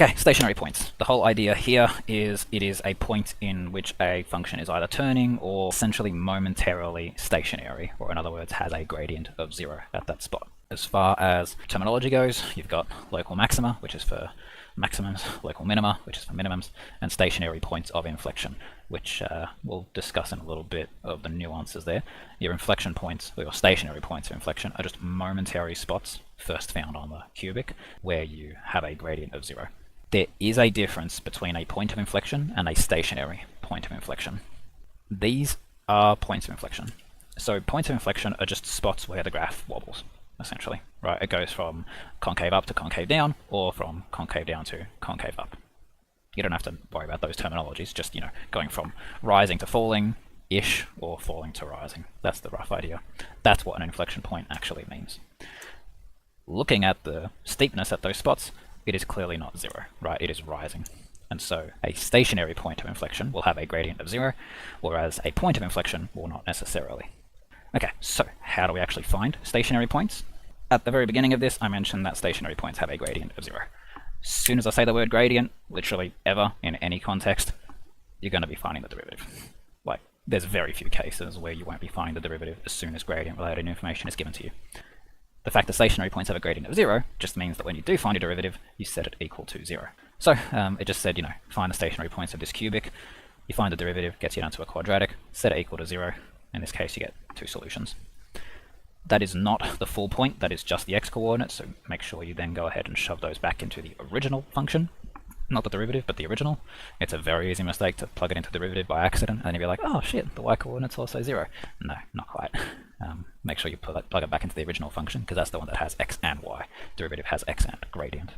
Okay, stationary points. The whole idea here is it is a point in which a function is either turning or essentially momentarily stationary, or in other words, has a gradient of 0 at that spot. As far as terminology goes, you've got local maxima, which is for maximums, local minima, which is for minimums, and stationary points of inflection, which we'll discuss in a little bit of the nuances there. Your inflection points, or your stationary points of inflection, are just momentary spots first found on the cubic where you have a gradient of 0. There is a difference between a point of inflection and a stationary point of inflection. These are points of inflection. So points of inflection are just spots where the graph wobbles, essentially, right? It goes from concave up to concave down, or from concave down to concave up. You don't have to worry about those terminologies, just, going from rising to falling-ish, or falling to rising. That's the rough idea. That's what an inflection point actually means. Looking at the steepness at those spots, it is clearly not 0, right? It is rising. And so a stationary point of inflection will have a gradient of 0, whereas a point of inflection will not necessarily. Okay, so how do we actually find stationary points? At the very beginning of this, I mentioned that stationary points have a gradient of 0. As soon as I say the word gradient, literally ever, in any context, you're going to be finding the derivative. Like, there's very few cases where you won't be finding the derivative as soon as gradient-related information is given to you. The fact that stationary points have a gradient of 0 just means that when you do find a derivative, you set it equal to 0. So it just said, find the stationary points of this cubic, you find the derivative, gets you down to a quadratic, set it equal to 0. In this case, you get 2 solutions. That is not the full point, that is just the x-coordinates, so make sure you then go ahead and shove those back into the original function. Not the derivative, but the original. It's a very easy mistake to plug it into the derivative by accident, and then you'll be like, oh shit, the y-coordinate's also 0. No, not quite. Make sure you plug it back into the original function, because that's the one that has x and y. Derivative has x and gradient.